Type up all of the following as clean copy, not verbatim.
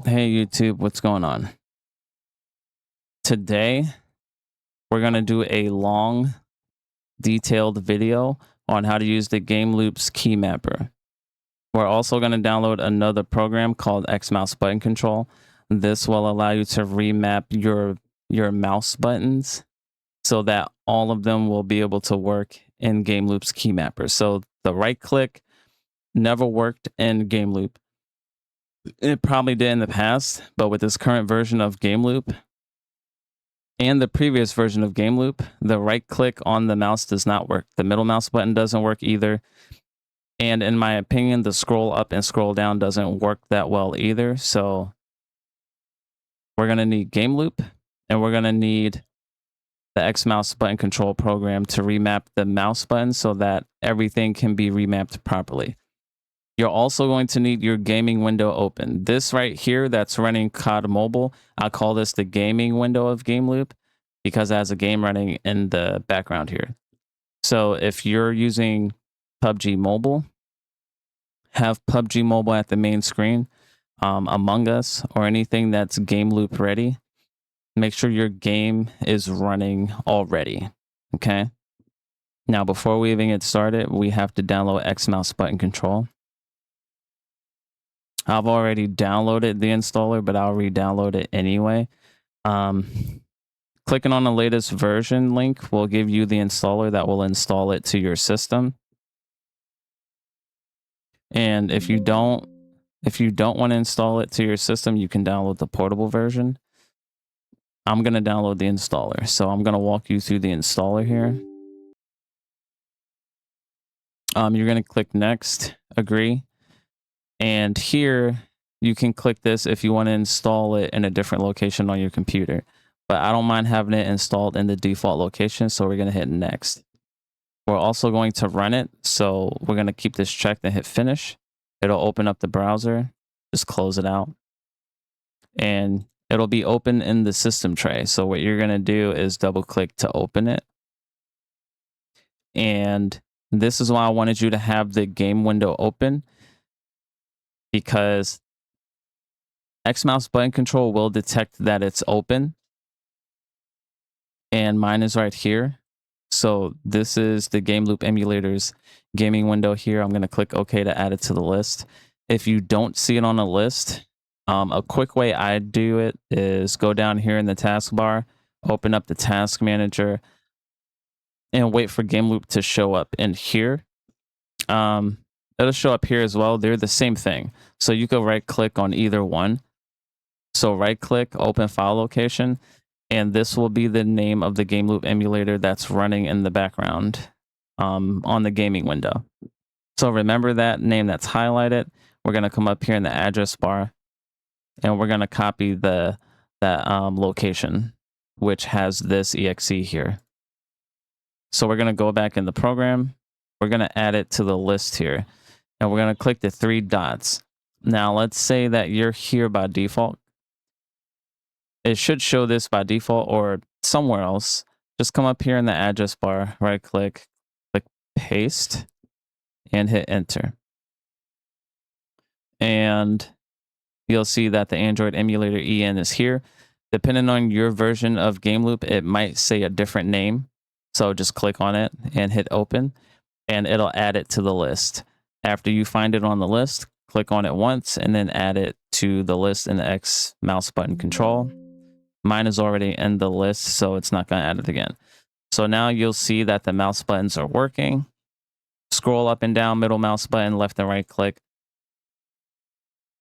Hey YouTube, what's going on? Today, we're going to do a long, detailed video on how to use the Gameloop's key mapper. We're also going to download another program called X Mouse Button Control. This will allow you to remap your mouse buttons so that all of them will be able to work in Gameloop's key mapper. So the right click never worked in Gameloop. It probably did in the past, but with this current version of Gameloop, and the previous version of Gameloop, the right click on the mouse does not work. The middle mouse button doesn't work either. And in my opinion, the scroll up and scroll down doesn't work that well either. So we're going to need Gameloop, and we're going to need the X Mouse Button Control program to remap the mouse button so that everything can be remapped properly. You're also going to need your gaming window open. This right here that's running COD Mobile, I call this the gaming window of Gameloop because it has a game running in the background here. So if you're using PUBG Mobile, have PUBG Mobile at the main screen, Among Us, or anything that's Gameloop ready. Make sure your game is running already, okay? Now, before we even get started, we have to download X Mouse Button Control. I've already downloaded the installer, but I'll re-download it anyway. Clicking on the latest version link will give you the installer that will install it to your system. And if you don't want to install it to your system, you can download the portable version. I'm going to download the installer. So I'm going to walk you through the installer here. You're going to click next, agree. And here you can click this if you want to install it in a different location on your computer. But I don't mind having it installed in the default location. So we're going to hit next. We're also going to run it. So we're going to keep this checked and hit finish. It'll open up the browser. Just close it out. And it'll be open in the system tray. So what you're going to do is double click to open it. And this is why I wanted you to have the game window open, because X Mouse Button Control will detect that it's open. And mine is right here. So this is the Gameloop emulator's gaming window here. I'm going to click OK to add it to the list. If you don't see it on a list, a quick way I do it is go down here in the taskbar, open up the task manager, and wait for Gameloop to show up in here. It'll show up here as well. They're the same thing. So you can right click on either one. So right click, open file location, and this will be the name of the Gameloop emulator that's running in the background on the gaming window. So remember that name that's highlighted. We're going to come up here in the address bar, and we're going to copy that location, which has this exe here. So we're going to go back in the program. We're going to add it to the list here, and we're going to click the 3 dots. Now, let's say that you're here by default. It should show this by default or somewhere else. Just come up here in the address bar, right click, click paste, and hit enter. And you'll see that the Android emulator EN is here. Depending on your version of Gameloop, it might say a different name. So just click on it and hit open, and it'll add it to the list. After you find it on the list, click on it once and then add it to the list in the X Mouse Button Control. Mine is already in the list, so it's not going to add it again. So now you'll see that the mouse buttons are working. Scroll up and down, middle mouse button, left and right click.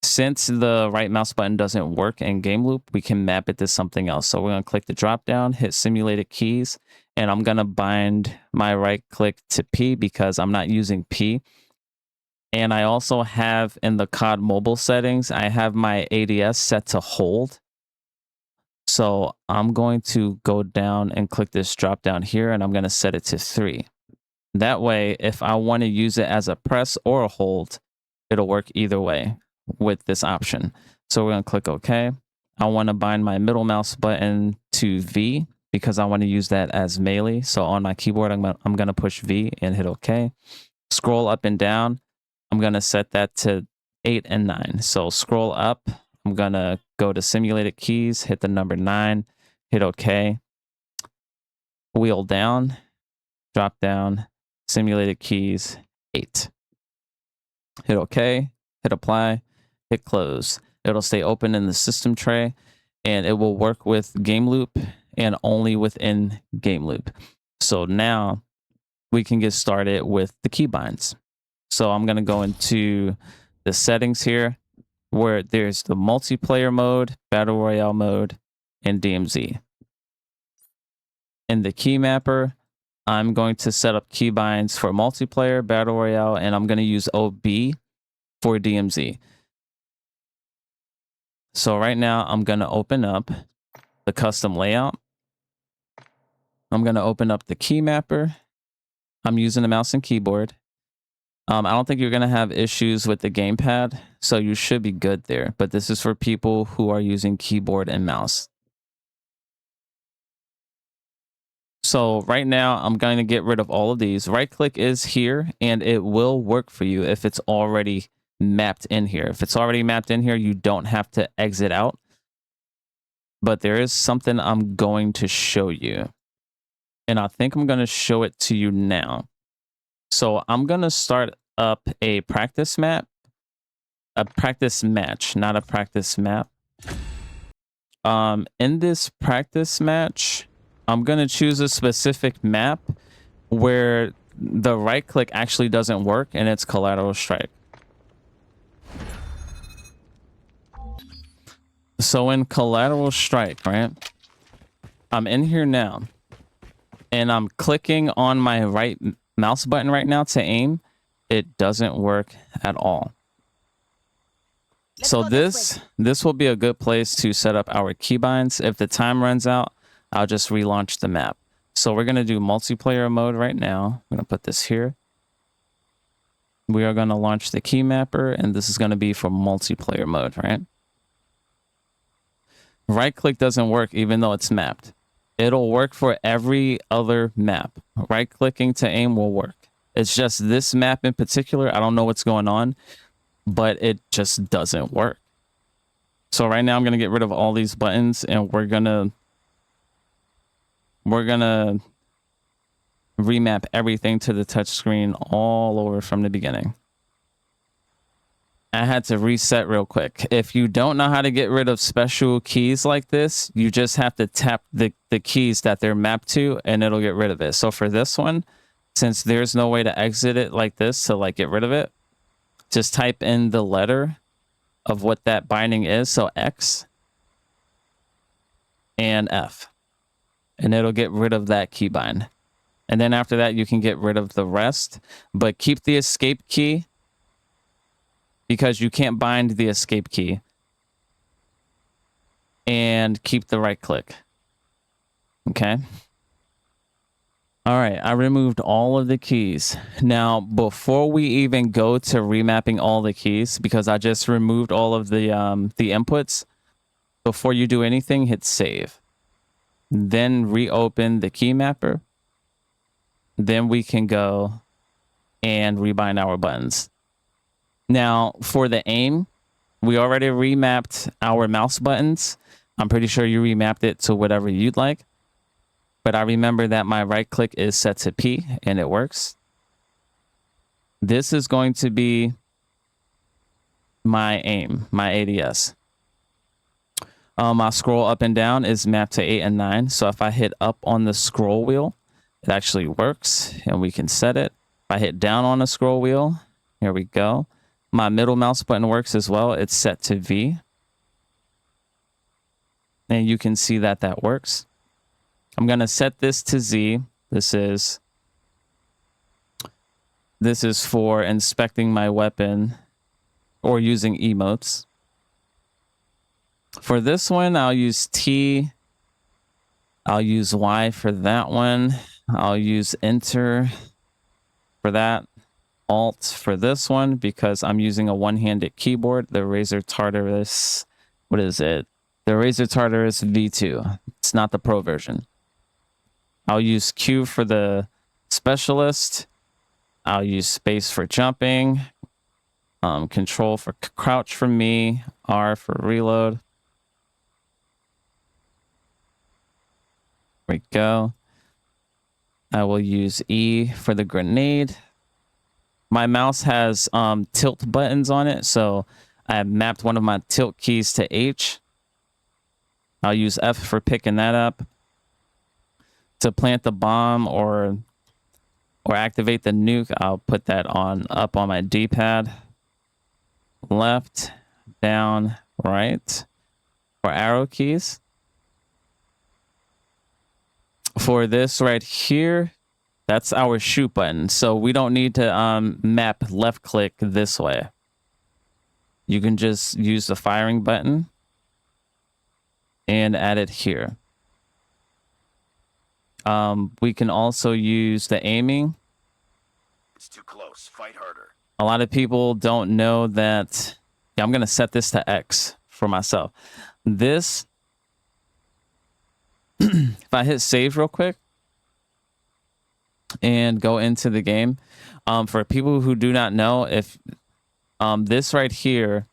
Since the right mouse button doesn't work in Gameloop, we can map it to something else. So we're going to click the drop down, hit simulated keys, and I'm going to bind my right click to P because I'm not using P. And I also have in the COD mobile settings, I have my ADS set to hold. So I'm going to go down and click this drop down here, and I'm going to set it to 3. That way, if I want to use it as a press or a hold, it'll work either way with this option. So we're going to click OK. I want to bind my middle mouse button to V because I want to use that as melee. So on my keyboard, I'm going to push V and hit OK. Scroll up and down. I'm going to set that to 8 and 9. So scroll up, I'm gonna go to simulated keys, hit the number 9, hit OK. Wheel down, drop down, simulated keys, 8. Hit OK, hit apply, hit close. It'll stay open in the system tray, and it will work with Gameloop and only within Gameloop. So now we can get started with the keybinds. So I'm going to go into the settings here where there's the multiplayer mode, battle royale mode, and DMZ. In the key mapper, I'm going to set up keybinds for multiplayer, battle royale, and I'm going to use OB for DMZ. So right now I'm going to open up the custom layout. I'm going to open up the key mapper. I'm using a mouse and keyboard. I don't think you're going to have issues with the gamepad, so you should be good there. But this is for people who are using keyboard and mouse. So right now, I'm going to get rid of all of these. Right click is here, and it will work for you if it's already mapped in here. If it's already mapped in here, you don't have to exit out. But there is something I'm going to show you. And I think I'm going to show it to you now. So I'm going to start up a practice map. A practice match, not a practice map. In this practice match, I'm going to choose a specific map where the right click actually doesn't work, and it's collateral strike. So in collateral strike, right? I'm in here now, and I'm clicking on my right mouse button right now to aim. It doesn't work at all. So this will be a good place to set up our keybinds. If the time runs out, I'll just relaunch the map. So we're going to do multiplayer mode right now. I'm going to put this here. We are going to launch the key mapper, and this is going to be for multiplayer mode, right? Right click doesn't work even though it's mapped. It'll work for every other map. Right clicking to aim will work. It's just this map in particular, I don't know what's going on, but it just doesn't work. So right now I'm going to get rid of all these buttons, and we're going to remap everything to the touch screen all over from the beginning. I had to reset real quick. If you don't know how to get rid of special keys like this, you just have to tap the keys that they're mapped to, and it'll get rid of it. So for this one, since there's no way to exit it like this to like get rid of it, just type in the letter of what that binding is. So X and F, and it'll get rid of that keybind. And then after that, you can get rid of the rest, but keep the escape key because you can't bind the escape key, and keep the right click. Okay. All right, I removed all of the keys. Now, before we even go to remapping all the keys, because I just removed all of the inputs, before you do anything, hit save. Then reopen the key mapper. Then we can go and rebind our buttons. Now, for the aim, we already remapped our mouse buttons. I'm pretty sure you remapped it to whatever you'd like. But I remember that my right click is set to P, and it works. This is going to be my aim, my ADS. My scroll up and down is mapped to 8 and 9. So if I hit up on the scroll wheel, it actually works, and we can set it. If I hit down on the scroll wheel, here we go. My middle mouse button works as well. It's set to V. And you can see that that works. I'm going to set this to Z. This is for inspecting my weapon or using emotes. For this one, I'll use T. I'll use Y for that one. I'll use Enter for that. Alt for this one because I'm using a one-handed keyboard. The Razer Tartarus, what is it? The Razer Tartarus V2. It's not the Pro version. I'll use Q for the specialist. I'll use space for jumping. Control for crouch for me, R for reload. There we go. I will use E for the grenade. My mouse has tilt buttons on it, so I have mapped one of my tilt keys to H. I'll use F for picking that up. To plant the bomb or activate the nuke, I'll put that up on my D-pad. Left, down, right. For arrow keys. For this right here, that's our shoot button. So we don't need to map left click this way. You can just use the firing button and add it here. We can also use the aiming. It's too close. Fight harder. A lot of people don't know that. Yeah, I'm going to set this to X for myself. This, if I hit save real quick and go into the game, for people who do not know, if this right here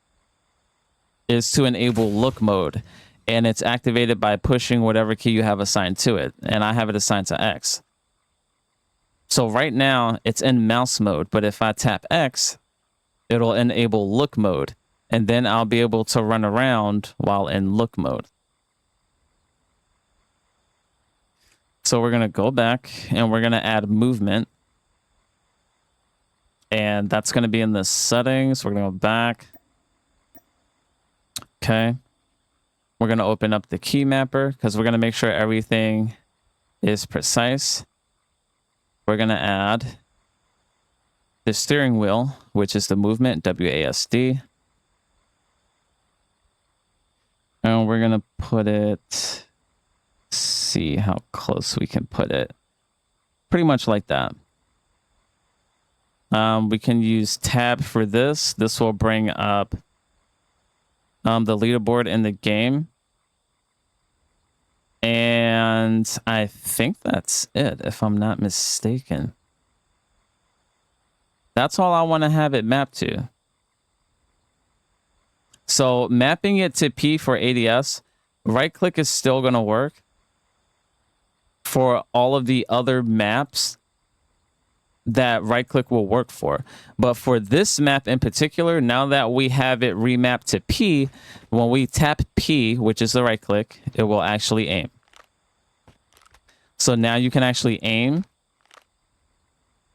is to enable look mode, and it's activated by pushing whatever key you have assigned to it, and I have it assigned to X. So right now it's in mouse mode, but if I tap X, it'll enable look mode, and then I'll be able to run around while in look mode. So we're going to go back and we're going to add movement, and that's going to be in the settings. We're going to go back. Okay. We're going to open up the key mapper because we're going to make sure everything is precise. We're going to add the steering wheel, which is the movement, WASD. And we're going to put it, see how close we can put it. Pretty much like that. We can use tab for this. This will bring up the leaderboard in the game. And I think that's it, if I'm not mistaken. That's all I want to have it mapped to. So mapping it to P for ADS, right click is still going to work. For all of the other maps that right click will work for. But for this map in particular, now that we have it remapped to P, when we tap P, which is the right click, it will actually aim. So now you can actually aim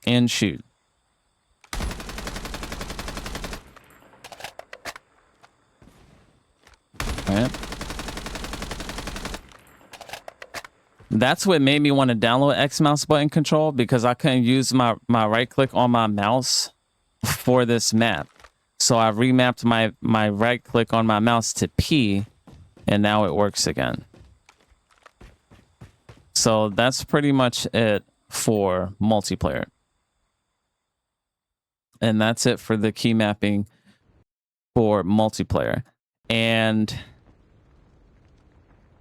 and shoot. All right. That's what made me want to download X mouse button control, because I couldn't use my right click on my mouse for this map. So I remapped my right click on my mouse to P, and now it works again. So that's pretty much it for multiplayer. And that's it for the key mapping for multiplayer. And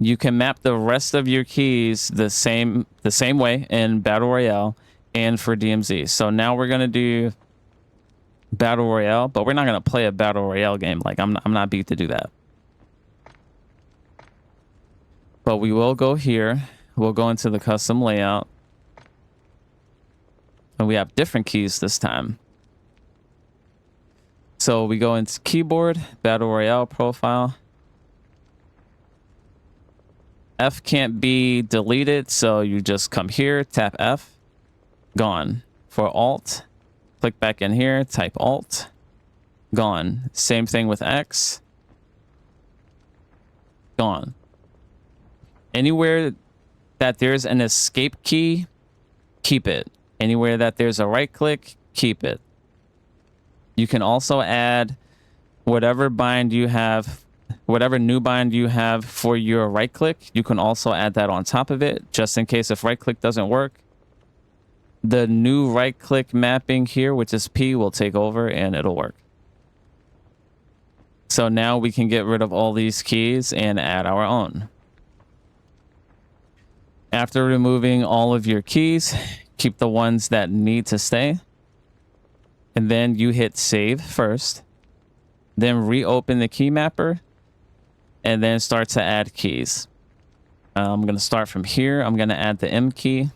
you can map the rest of your keys the same way in Battle Royale and for DMZ. So now we're gonna do Battle Royale, but we're not gonna play a Battle Royale game. Like I'm not beat to do that. But we will go here. We'll go into the custom layout, and we have different keys this time. So we go into keyboard, Battle Royale profile. F can't be deleted, so you just come here, tap F, gone. For Alt, click back in here, type Alt, gone. Same thing with X, gone. Anywhere that there's an escape key, keep it. Anywhere that there's a right click, keep it. You can also add whatever bind you have, whatever new bind you have for your right click, you can also add that on top of it, just in case if right click doesn't work. The new right click mapping here, which is P, will take over and it'll work. So now we can get rid of all these keys and add our own. After removing all of your keys, keep the ones that need to stay. And then you hit save first. then reopen the key mapper, and then start to add keys. I'm going to start from here. I'm going to add the M key.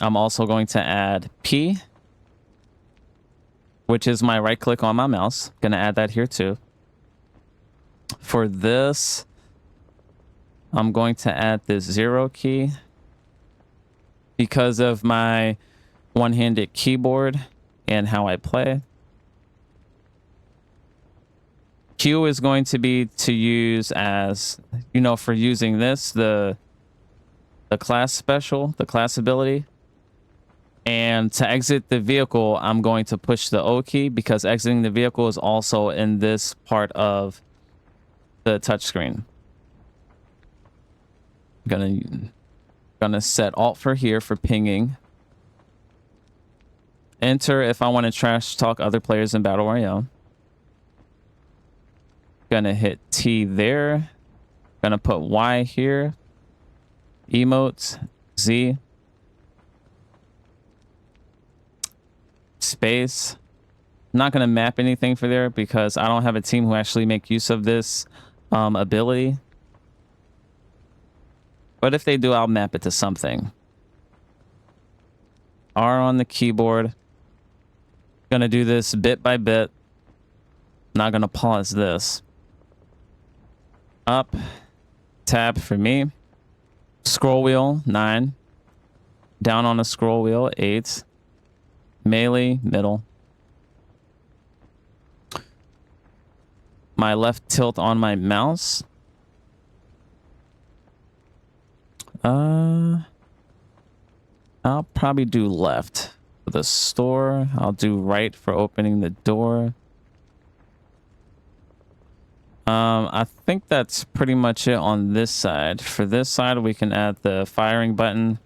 I'm also going to add P, which is my right click on my mouse. Going to add that here too. For this, I'm going to add this 0 key because of my one-handed keyboard and how I play. Q is going to be to use as, you know, for using this, the class special, the class ability. And to exit the vehicle, I'm going to push the O key because exiting the vehicle is also in this part of the touchscreen. Gonna set Alt for here for pinging. Enter if I want to trash talk other players in Battle Royale. Gonna hit T there. Gonna put Y here. Emotes, Z. Space. I'm not gonna map anything for there because I don't have a team who actually make use of this ability. But if they do, I'll map it to something. R on the keyboard. Gonna do this bit by bit. Not gonna pause this. Up. Tab for me. Scroll wheel, 9. Down on the scroll wheel, 8. Melee, middle. My left tilt on my mouse. I'll probably do left for the store. I'll do right for opening the door. I think that's pretty much it on this side. For this side, we can add the firing button.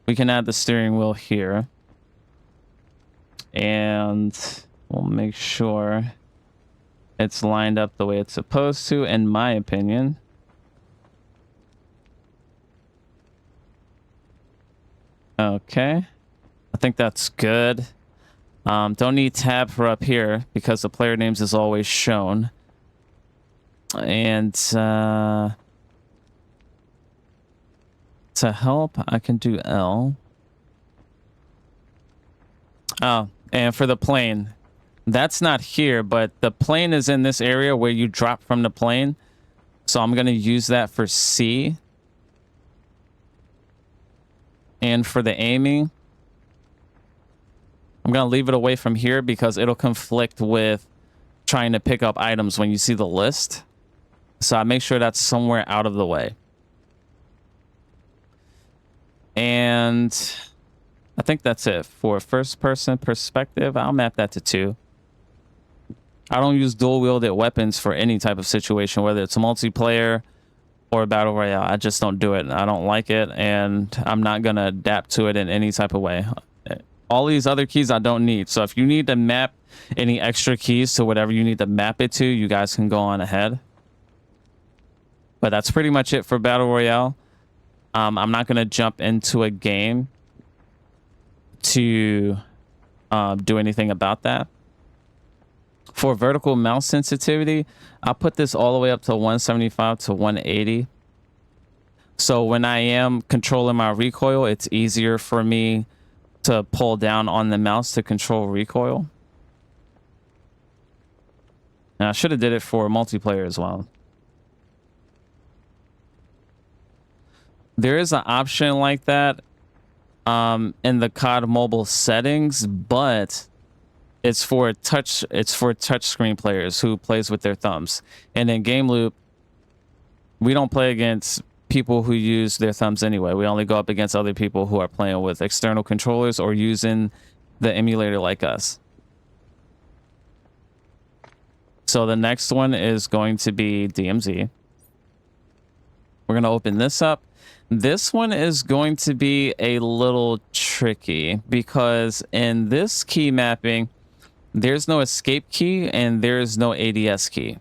We can add the steering wheel here. And we'll make sure it's lined up the way it's supposed to, in my opinion. Okay. I think that's good. Don't need tab for up here because the player names is always shown. And to help, I can do L. Oh, and for the plane, that's not here, but the plane is in this area where you drop from the plane. So I'm going to use that for C. And for the aiming, I'm going to leave it away from here because it'll conflict with trying to pick up items when you see the list. So I make sure that's somewhere out of the way. And I think that's it. For first person perspective, I'll map that to 2. I don't use dual wielded weapons for any type of situation, whether it's a multiplayer or a battle royale. I just don't do it. I don't like it, and I'm not going to adapt to it in any type of way. All these other keys I don't need. So if you need to map any extra keys to whatever you need to map it to, you guys can go on ahead. But that's pretty much it for Battle Royale. I'm not going to jump into a game to do anything about that. For vertical mouse sensitivity, I'll put this all the way up to 175 to 180. So when I am controlling my recoil, it's easier for me to pull down on the mouse to control recoil. And I should have did it for multiplayer as well. There is an option like that in the COD mobile settings, but it's for touch screen players who plays with their thumbs. And in Gameloop, we don't play against people who use their thumbs anyway. We only go up against other people who are playing with external controllers or using the emulator like us. So the next one is going to be DMZ. We're going to open this up. This one is going to be a little tricky because in this key mapping, there's no escape key and there's no ADS key.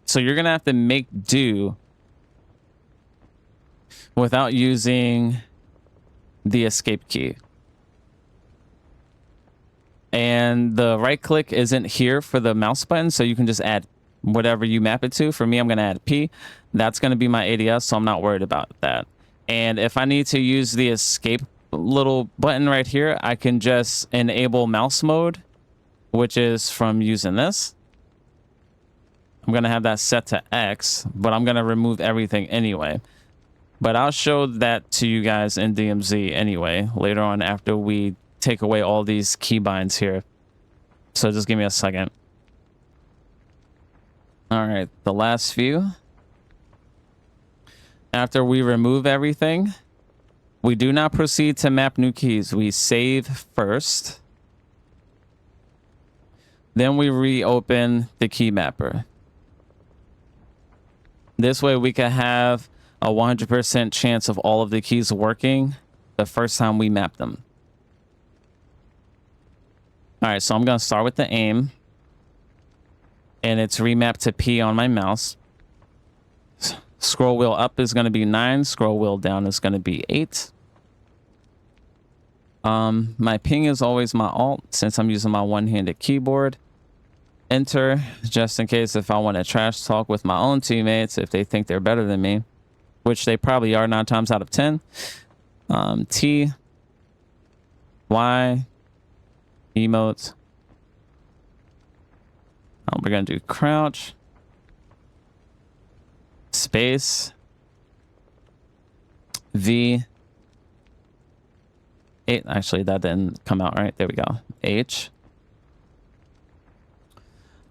So you're going to have to make do without using the escape key. And the right click isn't here for the mouse button, so you can just add whatever you map it to. For me, I'm going to add P. That's going to be my ADS, so I'm not worried about that. And if I need to use the escape little button right here, I can just enable mouse mode, which is from using this. I'm going to have that set to X, but I'm going to remove everything anyway. But I'll show that to you guys in DMZ anyway, later on after we take away all these keybinds here. So just give me a second. All right, the last few. After we remove everything, we do not proceed to map new keys. We save first. Then we reopen the key mapper. This way we can have a 100% chance of all of the keys working the first time we map them. All right, so I'm going to start with the aim. And it's remapped to P on my mouse. Scroll wheel up is going to be 9. Scroll wheel down is going to be 8. My ping is always my alt since I'm using my one-handed keyboard. Enter, just in case if I want to trash talk with my own teammates if they think they're better than me, which they probably are 9 times out of 10. T, Y, emotes. We're going to do crouch, space, V, 8. Actually, that didn't come out right. There we go. H.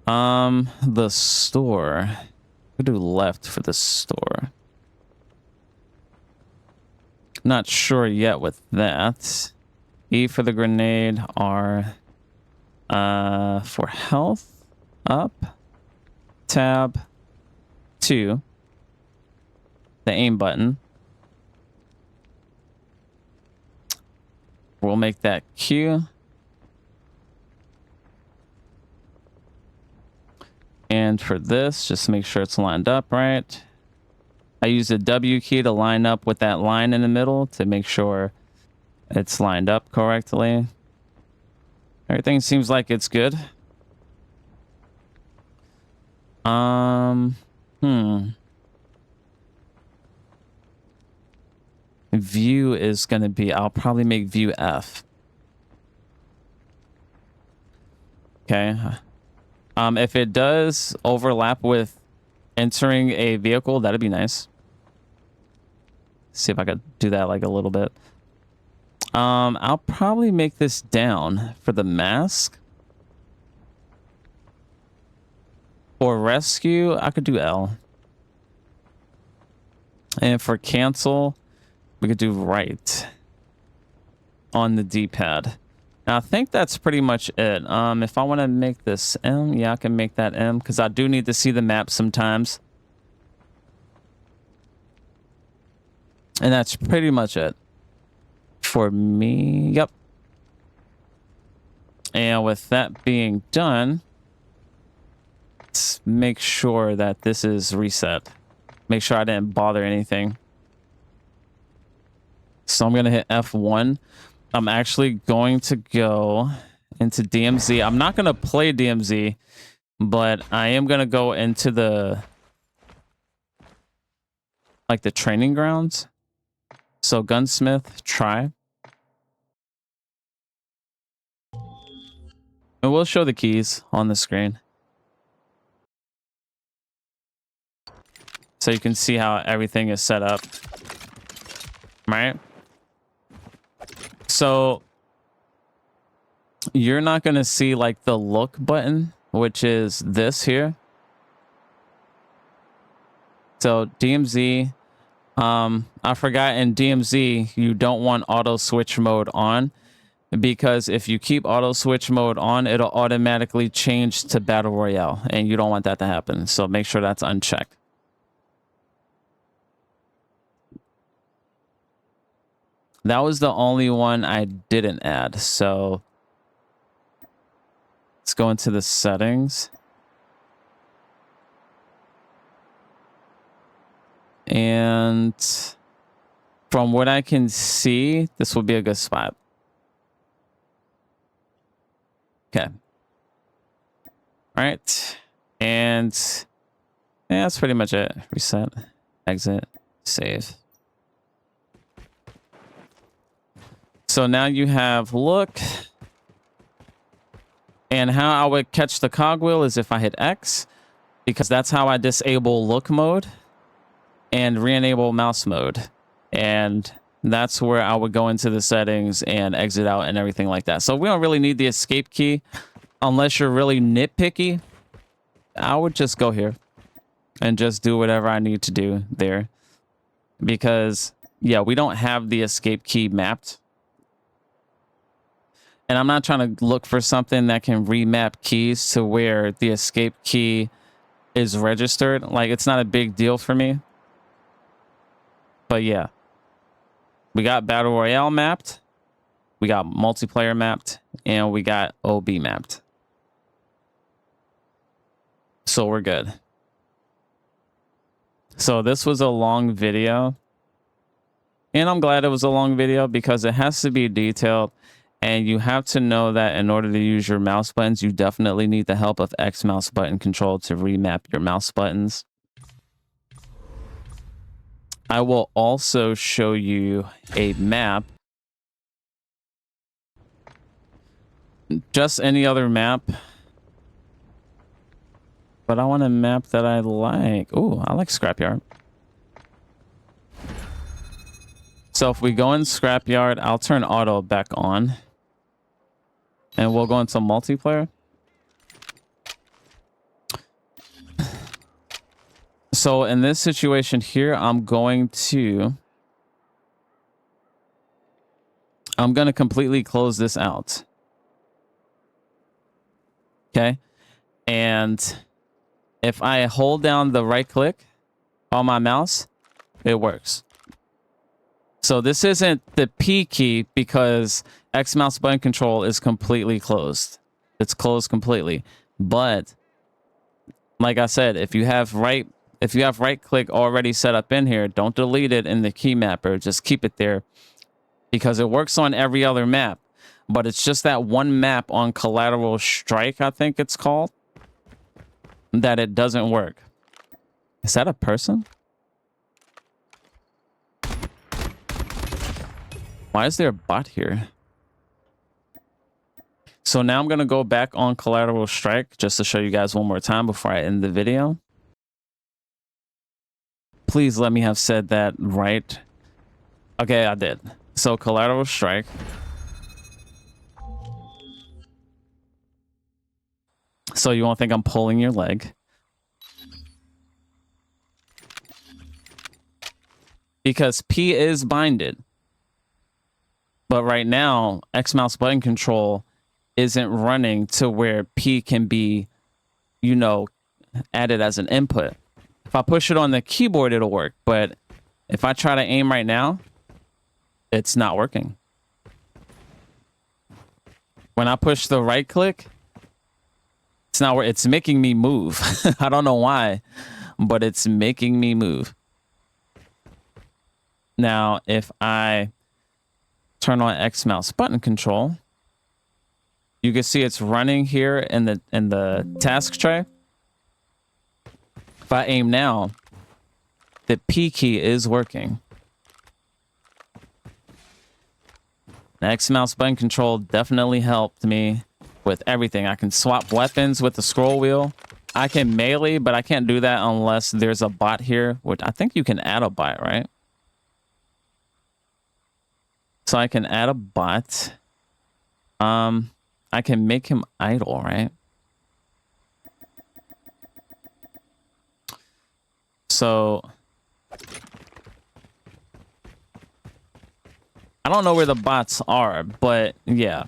The store. We'll do left for the store. Not sure yet with that. E for the grenade. R for health. Up. Tab. 2. The aim button. We'll make that Q. And for this, just make sure it's lined up right. I use the W key to line up with that line in the middle to make sure it's lined up correctly. Everything seems like it's good. View is going to be, I'll probably make view F. Okay. If it does overlap with entering a vehicle, that'd be nice. See if I could do that like a little bit. I'll probably make this down for the mask. For rescue, I could do L. And for cancel, we could do right on the D-pad. Now, I think that's pretty much it. If I want to make this M, yeah, I can make that M because I do need to see the map sometimes. And that's pretty much it for me. Yep. And with that being done, let's make sure that this is reset. Make sure I didn't bother anything. So I'm going to hit F1. I'm actually going to go into DMZ. I'm not going to play DMZ, but I am going to go into the training grounds. So gunsmith, try. And we'll show the keys on the screen. So you can see how everything is set up. Right? So you're not going to see like the look button, which is this here. So DMZ, I forgot in DMZ, you don't want auto switch mode on because if you keep auto switch mode on, it'll automatically change to battle royale and you don't want that to happen. So make sure that's unchecked. That was the only one I didn't add. So let's go into the settings. And From what I can see, this would be a good spot. Okay. All right. And yeah, that's pretty much it. Reset, exit, save. So now you have look. And how I would catch the cogwheel is if I hit X, because that's how I disable look mode and re-enable mouse mode. And that's where I would go into the settings and exit out and everything like that. So we don't really need the escape key unless you're really nitpicky. I would just go here and just do whatever I need to do there. Because, yeah, we don't have the escape key mapped. And I'm not trying to look for something that can remap keys to where the escape key is registered. Like, it's not a big deal for me. But yeah. We got Battle Royale mapped. We got multiplayer mapped. And we got OB mapped. So we're good. So this was a long video. And I'm glad it was a long video because it has to be detailed. And you have to know that in order to use your mouse buttons, you definitely need the help of X mouse button control to remap your mouse buttons. I will also show you a map. Just any other map. But I want a map that I like. Oh, I like Scrapyard. So if we go in Scrapyard, I'll turn auto back on. And we'll go into multiplayer. So in this situation here, I'm going to completely close this out. Okay. And if I hold down the right click on my mouse, it works. So this isn't the P key because X mouse button control is completely closed. It's closed completely. But like I said, if you have right click already set up in here, don't delete it in the key mapper. Just keep it there because it works on every other map. But it's just that one map on Collateral Strike, I think it's called, that it doesn't work. Is that a person? Why is there a bot here? So now I'm going to go back on Collateral Strike just to show you guys one more time before I end the video. Please let me have said that right. Okay, I did. So Collateral Strike. So you won't think I'm pulling your leg. Because P is binded. But right now, X mouse button control isn't running to where P can be, you know, added as an input. If I push it on the keyboard, it'll work. But if I try to aim right now, it's not working. When I push the right click, it's not where it's making me move. I don't know why, but it's making me move. Now, if I turn on X mouse button control, you can see it's running here in the task tray. If I aim now, the P key is working. The X mouse button control definitely helped me with everything. I can swap weapons with the scroll wheel. I can melee, but I can't do that unless there's a bot here, which I think you can add a bot, right? So I can add a bot. I can make him idle, right? So I don't know where the bots are, but yeah.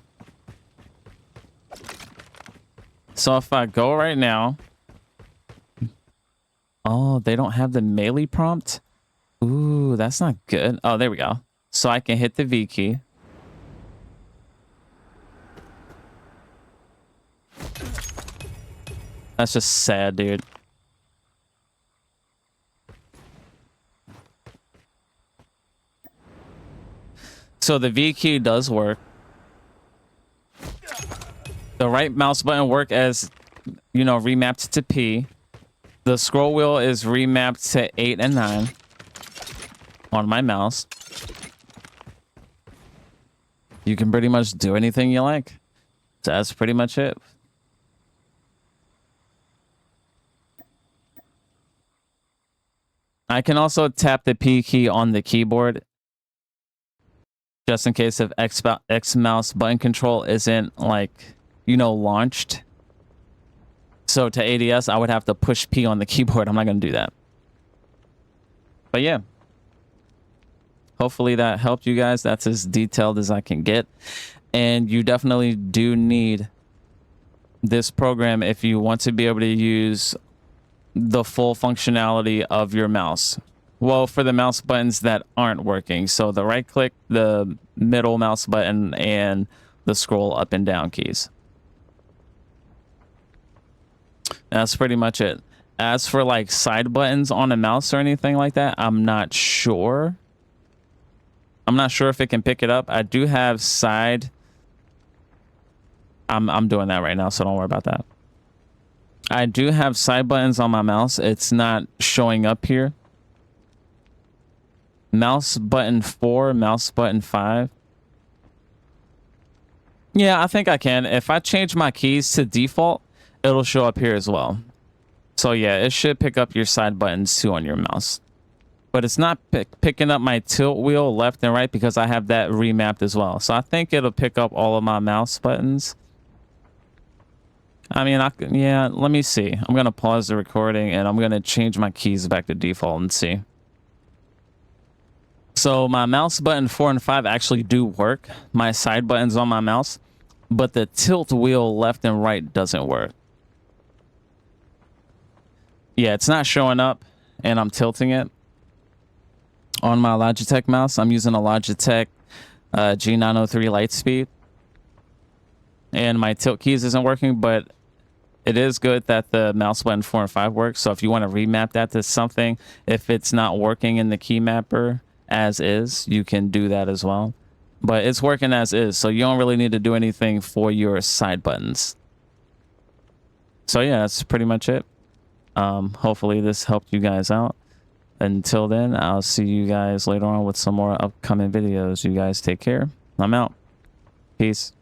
So if I go right now, oh, they don't have the melee prompt. Ooh, that's not good. Oh, there we go. So I can hit the V key. That's just sad, dude. So the V key does work. The right mouse button work as, you know, remapped to P. The scroll wheel is remapped to 8 and 9 on my mouse. You can pretty much do anything you like. That's pretty much it. I can also tap the P key on the keyboard just in case if X mouse button control isn't, like, you know, launched. So to ADS, I would have to push P on the keyboard. I'm not going to do that. But yeah. Hopefully that helped you guys. That's as detailed as I can get. And you definitely do need this program if you want to be able to use the full functionality of your mouse. Well, for the mouse buttons that aren't working. So the right click, the middle mouse button, and the scroll up and down keys. That's pretty much it. As for like side buttons on a mouse or anything like that, I'm not sure. I'm not sure if it can pick it up. I do have side. I'm doing that right now, so don't worry about that. I do have side buttons on my mouse. It's not showing up here. Mouse button 4, mouse button 5. Yeah, I think I can. If I change my keys to default, it'll show up here as well. So yeah, it should pick up your side buttons too on your mouse. But it's not picking up my tilt wheel left and right because I have that remapped as well. So I think it'll pick up all of my mouse buttons. I mean, yeah, let me see. I'm going to pause the recording and I'm going to change my keys back to default and see. So my mouse button 4 and 5 actually do work. My side buttons on my mouse, but the tilt wheel left and right doesn't work. Yeah, it's not showing up and I'm tilting it. On my Logitech mouse, I'm using a Logitech G903 Lightspeed. And my tilt keys isn't working, but it is good that the mouse button 4 and 5 works. So if you want to remap that to something, if it's not working in the key mapper as is, you can do that as well. But it's working as is, so you don't really need to do anything for your side buttons. So yeah, that's pretty much it. Hopefully this helped you guys out. Until then, I'll see you guys later on with some more upcoming videos. You guys take care. I'm out. Peace.